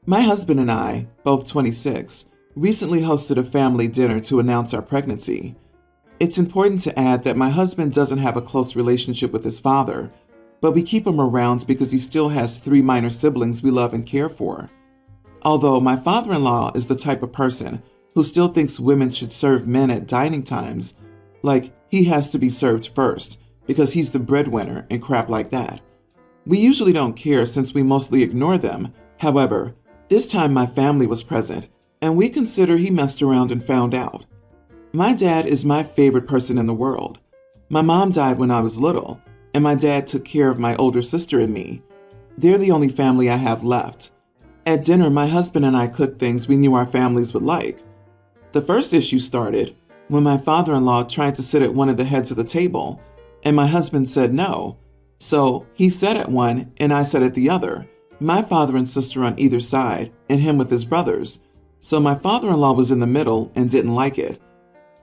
My husband and I, both 26, recently hosted a family dinner to announce our pregnancy. It's important to add that my husband doesn't have a close relationship with his father, but we keep him around because he still has 3 minor siblings we love and care for. Although my father-in-law is the type of person who still thinks women should serve men at dining times, like he has to be served first because he's the breadwinner and crap like that. We usually don't care since we mostly ignore them. However, this time my family was present, and we consider he messed around and found out. My dad is my favorite person in the world. My mom died when I was little, and my dad took care of my older sister and me. They're the only family I have left. At dinner, my husband and I cooked things we knew our families would like. The first issue started when my father-in-law tried to sit at one of the heads of the table, and my husband said no. So he sat at one and I sat at the other, my father and sister on either side, and him with his brothers. So my father-in-law was in the middle and didn't like it.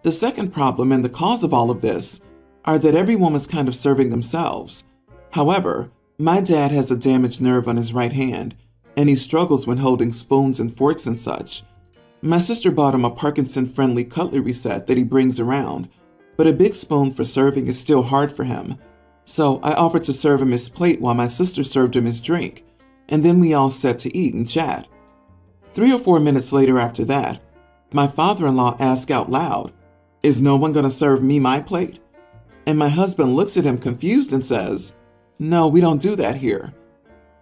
The second problem and the cause of all of this are that everyone was kind of serving themselves. However, my dad has a damaged nerve on his right hand, and he struggles when holding spoons and forks and such. My sister bought him a Parkinson-friendly cutlery set that he brings around, but a big spoon for serving is still hard for him. So I offered to serve him his plate while my sister served him his drink, and then we all sat to eat and chat. 3 or 4 minutes later after that, my father-in-law asked out loud, "Is no one going to serve me my plate?" And my husband looks at him confused and says, "No, we don't do that here."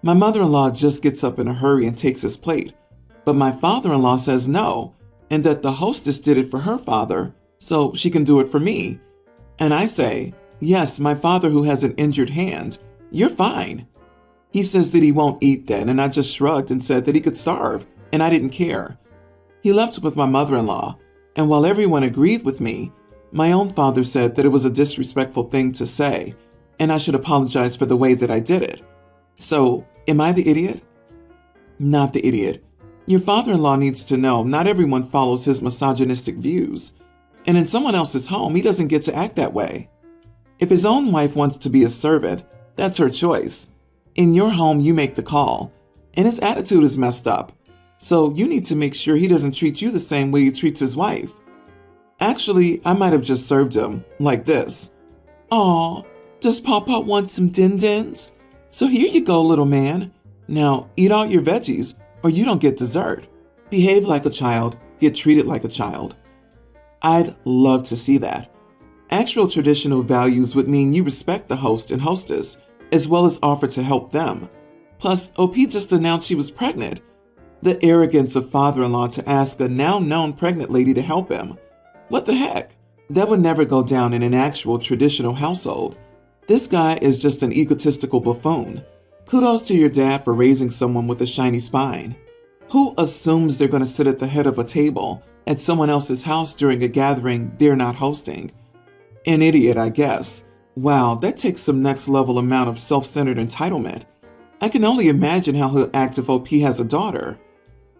My mother-in-law just gets up in a hurry and takes his plate, but my father-in-law says no, and that the hostess did it for her father, so she can do it for me. And I say, "Yes, my father who has an injured hand, you're fine." He says that he won't eat then, and I just shrugged and said that he could starve, and I didn't care. He left with my mother-in-law, and while everyone agreed with me, my own father said that it was a disrespectful thing to say, and I should apologize for the way that I did it. So, am I the idiot? Not the idiot. Your father-in-law needs to know not everyone follows his misogynistic views, and in someone else's home, he doesn't get to act that way. If his own wife wants to be a servant, that's her choice. In your home, you make the call, and his attitude is messed up, so you need to make sure he doesn't treat you the same way he treats his wife. Actually, I might have just served him like this. "Aw, does Papa want some din-dins? So here you go, little man. Now eat all your veggies, or you don't get dessert. Behave like a child, get treated like a child." I'd love to see that. Actual traditional values would mean you respect the host and hostess, as well as offer to help them. Plus, OP just announced she was pregnant. The arrogance of father-in-law to ask a now-known pregnant lady to help him. What the heck? That would never go down in an actual traditional household. This guy is just an egotistical buffoon. Kudos to your dad for raising someone with a shiny spine. Who assumes they're going to sit at the head of a table at someone else's house during a gathering they're not hosting? An idiot, I guess. Wow, that takes some next-level amount of self-centered entitlement. I can only imagine how he'll act if OP has a daughter.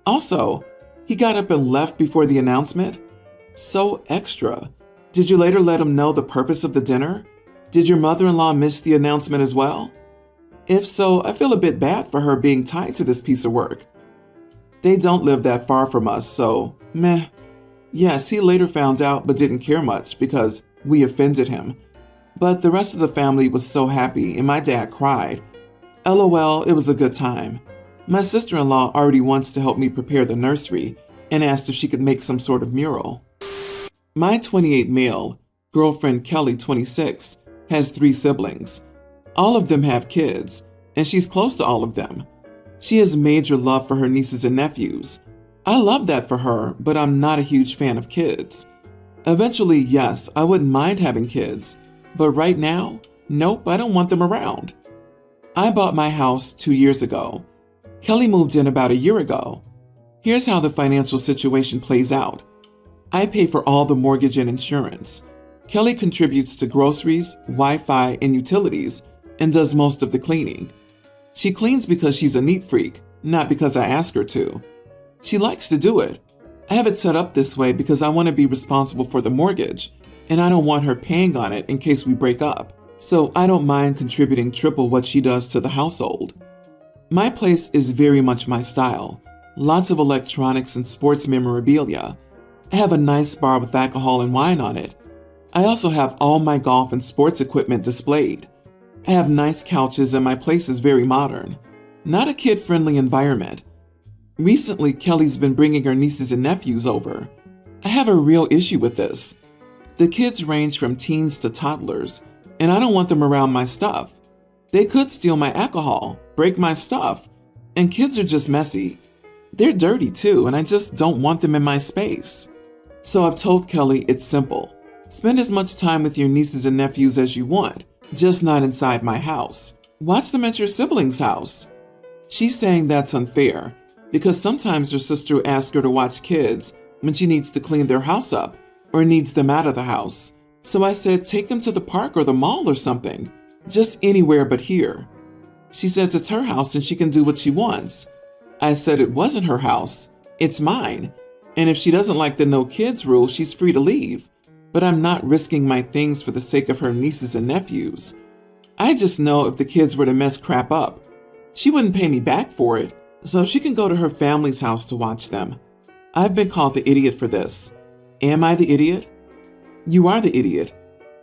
Also, he got up and left before the announcement? So extra. Did you later let him know the purpose of the dinner? Did your mother-in-law miss the announcement as well? If so, I feel a bit bad for her being tied to this piece of work. They don't live that far from us, so meh. Yes, he later found out but didn't care much because we offended him. But the rest of the family was so happy and my dad cried. LOL, it was a good time. My sister-in-law already wants to help me prepare the nursery and asked if she could make some sort of mural. My 28 male girlfriend Kelly, 26, has 3 siblings. All of them have kids, and she's close to all of them. She has major love for her nieces and nephews. I love that for her, but I'm not a huge fan of kids. Eventually, yes, I wouldn't mind having kids, but right now, nope, I don't want them around. I bought my house 2 years ago. Kelly moved in about a year ago. Here's how the financial situation plays out. I pay for all the mortgage and insurance. Kelly contributes to groceries, Wi-Fi, and utilities, and does most of the cleaning. She cleans because she's a neat freak, not because I ask her to. She likes to do it. I have it set up this way because I want to be responsible for the mortgage, and I don't want her paying on it in case we break up, so I don't mind contributing triple what she does to the household. My place is very much my style. lots of electronics and sports memorabilia. I have a nice bar with alcohol and wine on it. I also have all my golf and sports equipment displayed. I have nice couches and my place is very modern. Not a kid-friendly environment. Recently, Kelly's been bringing her nieces and nephews over. I have a real issue with this. The kids range from teens to toddlers, and I don't want them around my stuff. They could steal my alcohol, break my stuff, and kids are just messy. They're dirty too, and I just don't want them in my space. So I've told Kelly it's simple. Spend as much time with your nieces and nephews as you want, just not inside my house. Watch them at your siblings' house. She's saying that's unfair, because sometimes her sister asks her to watch kids when she needs to clean their house up or needs them out of the house. So I said take them to the park or the mall or something, just anywhere but here. She says it's her house and she can do what she wants. I said it wasn't her house, it's mine, and if she doesn't like the no kids rule, she's free to leave. But I'm not risking my things for the sake of her nieces and nephews. I just know if the kids were to mess crap up, she wouldn't pay me back for it, so she can go to her family's house to watch them. I've been called the idiot for this. Am I the idiot? You are the idiot.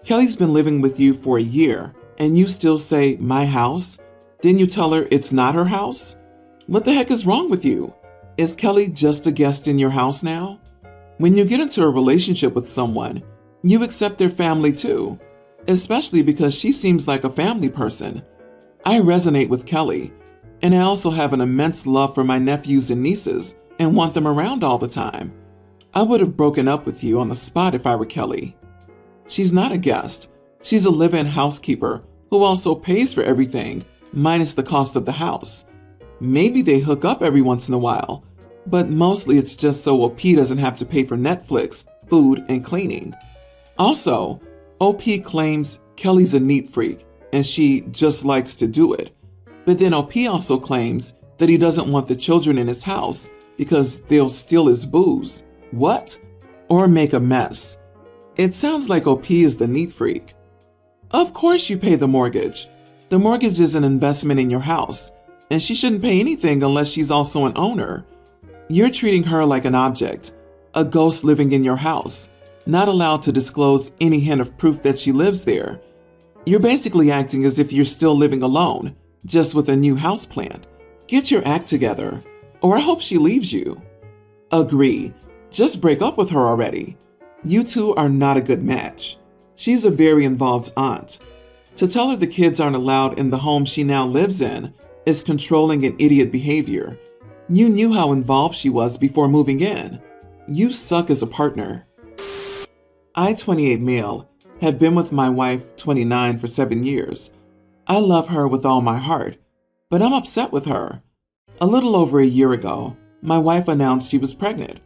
Kelly's been living with you for a year, and you still say, my house? Then you tell her it's not her house? What the heck is wrong with you? Is Kelly just a guest in your house now? When you get into a relationship with someone, you accept their family too, especially because she seems like a family person. I resonate with Kelly, and I also have an immense love for my nephews and nieces and want them around all the time. I would have broken up with you on the spot if I were Kelly. She's not a guest. She's a live-in housekeeper who also pays for everything, minus the cost of the house. Maybe they hook up every once in a while, but mostly it's just so OP doesn't have to pay for Netflix, food, and cleaning. Also, OP claims Kelly's a neat freak and she just likes to do it. But then OP also claims that he doesn't want the children in his house because they'll steal his booze. What? Or make a mess. It sounds like OP is the neat freak. Of course you pay the mortgage. The mortgage is an investment in your house, and she shouldn't pay anything unless she's also an owner. You're treating her like an object, a ghost living in your house, not allowed to disclose any hint of proof that she lives there. You're basically acting as if you're still living alone, just with a new houseplant. Get your act together, or I hope she leaves you. Agree. Just break up with her already. You two are not a good match. She's a very involved aunt. To tell her the kids aren't allowed in the home she now lives in is controlling and idiot behavior. You knew how involved she was before moving in. You suck as a partner. I, 28 male, have been with my wife, 29, for 7 years. I love her with all my heart, but I'm upset with her. A little over a year ago, my wife announced she was pregnant.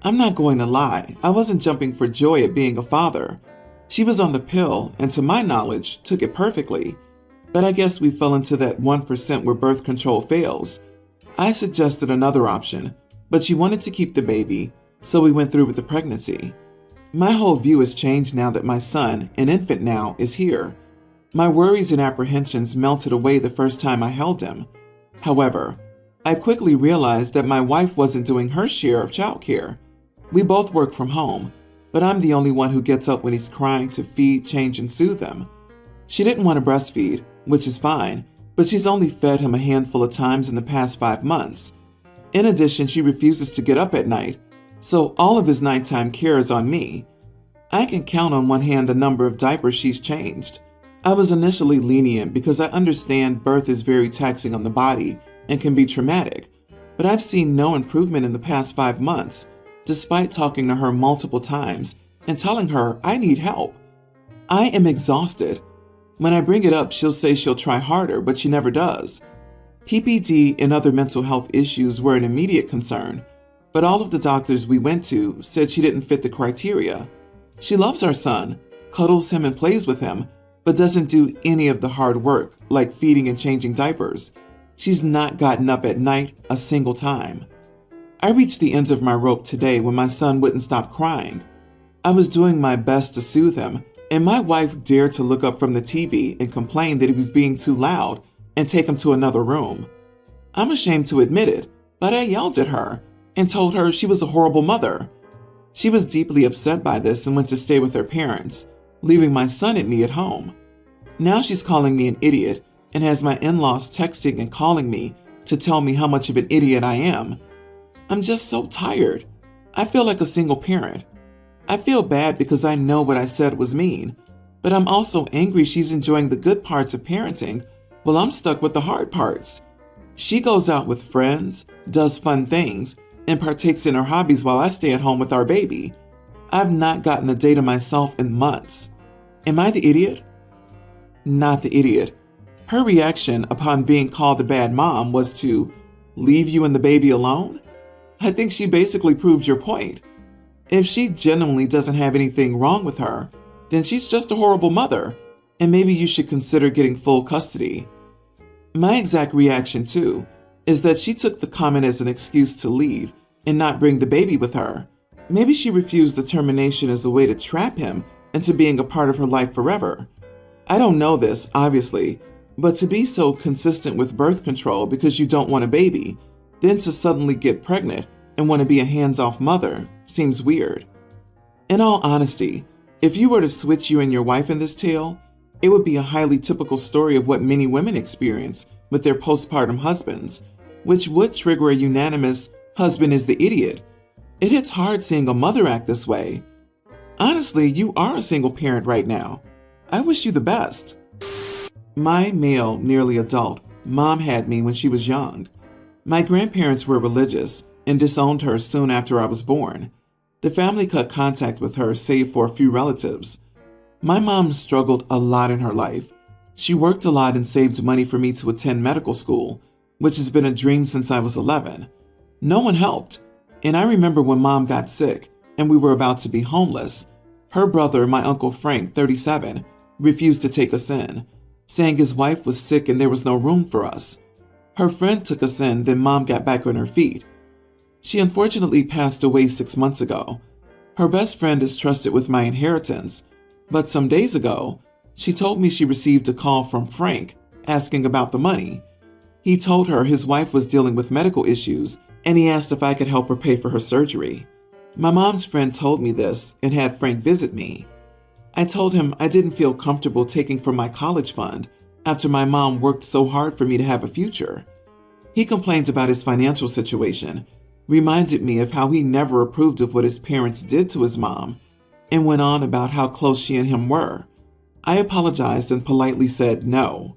I'm not going to lie, I wasn't jumping for joy at being a father. She was on the pill, and to my knowledge, took it perfectly. But I guess we fell into that 1% where birth control fails. I suggested another option, but she wanted to keep the baby, so we went through with the pregnancy. My whole view has changed now that my son, an infant now, is here. My worries and apprehensions melted away the first time I held him. However, I quickly realized that my wife wasn't doing her share of childcare. We both work from home, but I'm the only one who gets up when he's crying to feed, change, and soothe him. She didn't want to breastfeed, which is fine, but she's only fed him a handful of times in the past 5 months. In addition, she refuses to get up at night, so all of his nighttime care is on me. I can count on one hand the number of diapers she's changed. I was initially lenient because I understand birth is very taxing on the body and can be traumatic, but I've seen no improvement in the past 5 months, despite talking to her multiple times and telling her I need help. I am exhausted. When I bring it up, she'll say she'll try harder, but she never does. PPD and other mental health issues were an immediate concern, but all of the doctors we went to said she didn't fit the criteria. She loves our son, cuddles him and plays with him, but doesn't do any of the hard work like feeding and changing diapers. She's not gotten up at night a single time. I reached the ends of my rope today when my son wouldn't stop crying. I was doing my best to soothe him, and my wife dared to look up from the TV and complain that he was being too loud and take him to another room. I'm ashamed to admit it, but I yelled at her and told her she was a horrible mother. She was deeply upset by this and went to stay with her parents, leaving my son and me at home. Now she's calling me an idiot and has my in-laws texting and calling me to tell me how much of an idiot I am. I'm just so tired. I feel like a single parent. I feel bad because I know what I said was mean, but I'm also angry she's enjoying the good parts of parenting while I'm stuck with the hard parts. She goes out with friends, does fun things, and partakes in her hobbies while I stay at home with our baby. I've not gotten a day to myself in months. Am I the idiot? Not the idiot. Her reaction upon being called a bad mom was to leave you and the baby alone? I think she basically proved your point. If she genuinely doesn't have anything wrong with her, then she's just a horrible mother, and maybe you should consider getting full custody. My exact reaction, too, is that she took the comment as an excuse to leave and not bring the baby with her. Maybe she refused the termination as a way to trap him into being a part of her life forever. I don't know this, obviously, but to be so consistent with birth control because you don't want a baby, then to suddenly get pregnant and want to be a hands-off mother seems weird. In all honesty, if you were to switch you and your wife in this tale, it would be a highly typical story of what many women experience with their postpartum husbands, which would trigger a unanimous husband is the idiot. It hits hard seeing a mother act this way. Honestly, you are a single parent right now. I wish you the best. My male, nearly adult, mom had me when she was young. My grandparents were religious and disowned her soon after I was born. The family cut contact with her save for a few relatives. My mom struggled a lot in her life. She worked a lot and saved money for me to attend medical school, which has been a dream since I was 11. No one helped, and I remember when Mom got sick and we were about to be homeless, her brother, my Uncle Frank, 37, refused to take us in, saying his wife was sick and there was no room for us. Her friend took us in, then Mom got back on her feet. She unfortunately passed away 6 months ago. Her best friend is trusted with my inheritance, but some days ago, she told me she received a call from Frank asking about the money. He told her his wife was dealing with medical issues and he asked if I could help her pay for her surgery. My mom's friend told me this and had Frank visit me. I told him I didn't feel comfortable taking from my college fund after my mom worked so hard for me to have a future. He complained about his financial situation, reminded me of how he never approved of what his parents did to his mom, and went on about how close she and him were. I apologized and politely said no.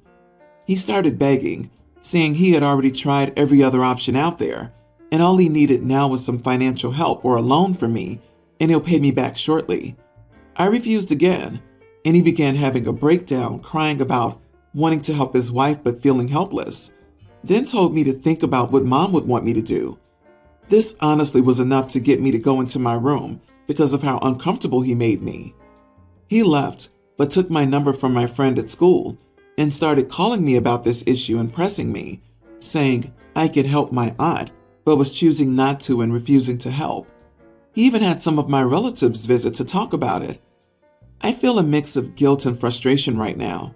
He started begging, saying he had already tried every other option out there, and all he needed now was some financial help or a loan from me, and he'll pay me back shortly. I refused again, and he began having a breakdown, crying about wanting to help his wife but feeling helpless, then told me to think about what Mom would want me to do. This honestly was enough to get me to go into my room because of how uncomfortable he made me. He left, but took my number from my friend at school and started calling me about this issue and pressing me, saying I could help my aunt, but was choosing not to and refusing to help. He even had some of my relatives visit to talk about it. I feel a mix of guilt and frustration right now.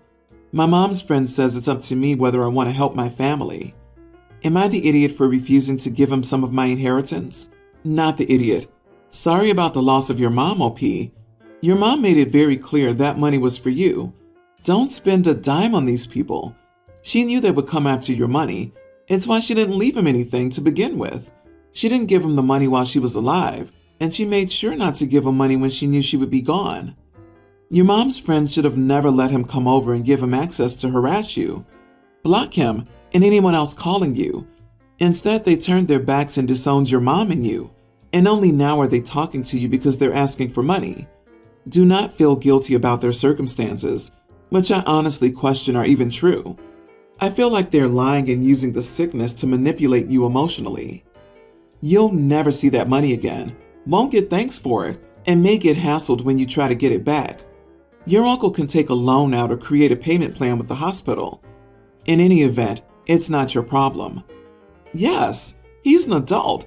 My mom's friend says it's up to me whether I want to help my family. Am I the idiot for refusing to give him some of my inheritance? Not the idiot. Sorry about the loss of your mom, OP. Your mom made it very clear that money was for you. Don't spend a dime on these people. She knew they would come after your money. It's why she didn't leave him anything to begin with. She didn't give him the money while she was alive, and she made sure not to give him money when she knew she would be gone. Your mom's friend should have never let him come over and give him access to harass you. Block him and anyone else calling you. Instead, they turned their backs and disowned your mom and you, and only now are they talking to you because they're asking for money. Do not feel guilty about their circumstances, which I honestly question are even true. I feel like they're lying and using the sickness to manipulate you emotionally. You'll never see that money again, won't get thanks for it, and may get hassled when you try to get it back. Your uncle can take a loan out or create a payment plan with the hospital. In any event, it's not your problem. Yes, he's an adult,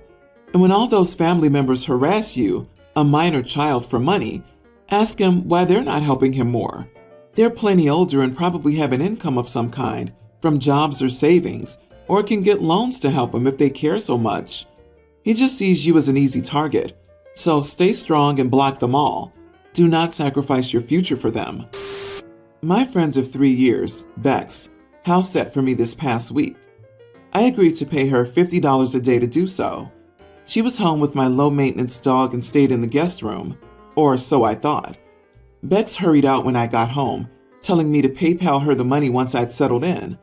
and when all those family members harass you, a minor child, for money, ask him why they're not helping him more. They're plenty older and probably have an income of some kind, from jobs or savings, or can get loans to help him if they care so much. He just sees you as an easy target, so stay strong and block them all. Do not sacrifice your future for them. My friend of 3 years, Bex, house sat for me this past week. I agreed to pay her $50 a day to do so. She was home with my low-maintenance dog and stayed in the guest room, or so I thought. Bex hurried out when I got home, telling me to PayPal her the money once I'd settled in.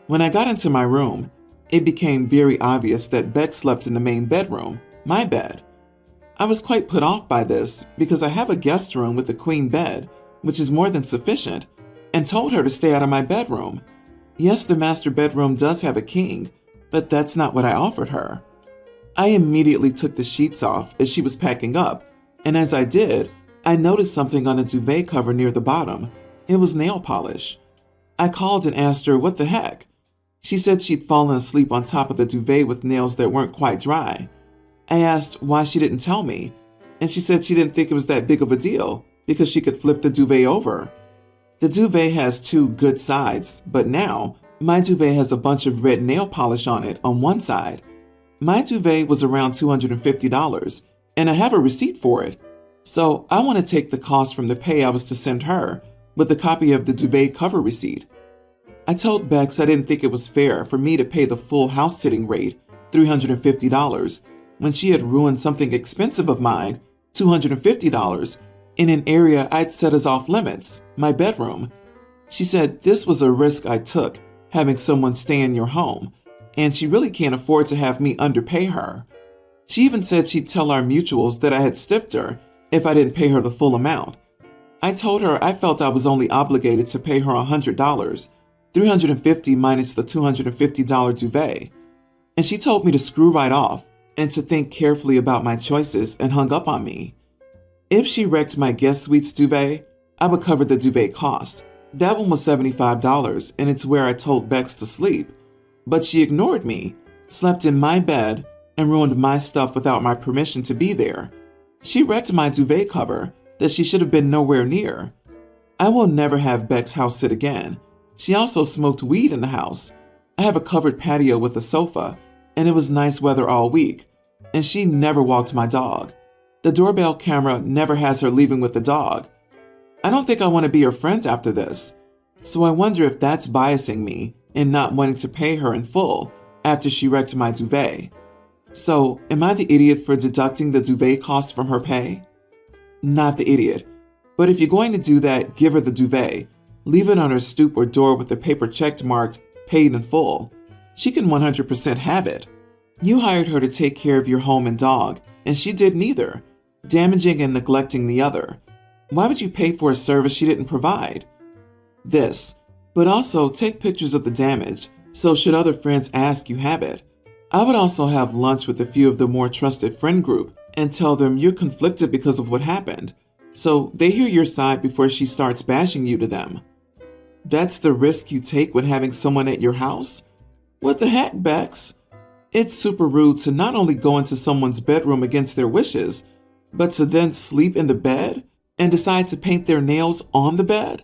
When I got into my room, it became very obvious that Bex slept in the main bedroom, my bed. I was quite put off by this because I have a guest room with a queen bed, which is more than sufficient, and told her to stay out of my bedroom. Yes, the master bedroom does have a king, but that's not what I offered her. I immediately took the sheets off as she was packing up, and as I did, I noticed something on the duvet cover near the bottom. It was nail polish. I called and asked her what the heck. She said she'd fallen asleep on top of the duvet with nails that weren't quite dry. I asked why she didn't tell me, and she said she didn't think it was that big of a deal because she could flip the duvet over. The duvet has 2 good sides, but now my duvet has a bunch of red nail polish on it on one side. My duvet was around $250, and I have a receipt for it. So I want to take the cost from the pay I was to send her with a copy of the duvet cover receipt. I told Bex I didn't think it was fair for me to pay the full house sitting rate, $350, when she had ruined something expensive of mine, $250, in an area I'd set as off limits, my bedroom. She said this was a risk I took, having someone stay in your home, and she really can't afford to have me underpay her. She even said she'd tell our mutuals that I had stiffed her if I didn't pay her the full amount. I told her I felt I was only obligated to pay her $100, $350 minus the $250 duvet, and she told me to screw right off and to think carefully about my choices and hung up on me. If she wrecked my guest suite's duvet, I would cover the duvet cost. That one was $75, and it's where I told Bex to sleep. But she ignored me, slept in my bed, and ruined my stuff without my permission to be there. She wrecked my duvet cover that she should have been nowhere near. I will never have Bex house sit again. She also smoked weed in the house. I have a covered patio with a sofa, and it was nice weather all week, and she never walked my dog. The doorbell camera never has her leaving with the dog. I don't think I want to be her friend after this, so I wonder if that's biasing me in not wanting to pay her in full after she wrecked my duvet. So, am I the idiot for deducting the duvet cost from her pay? Not the idiot, but if you're going to do that, give her the duvet. Leave it on her stoop or door with a paper check marked paid in full. She can 100% have it. You hired her to take care of your home and dog, and she did neither, damaging and neglecting the other. Why would you pay for a service she didn't provide? This, but also take pictures of the damage, so should other friends ask, you have it. I would also have lunch with a few of the more trusted friend group and tell them you're conflicted because of what happened, so they hear your side before she starts bashing you to them. That's the risk you take when having someone at your house? What the heck, Bex? It's super rude to not only go into someone's bedroom against their wishes, but to then sleep in the bed and decide to paint their nails on the bed?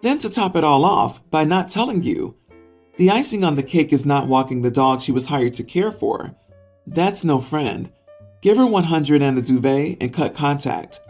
Then to top it all off by not telling you. The icing on the cake is not walking the dog she was hired to care for. That's no friend. Give her $100 and the duvet and cut contact.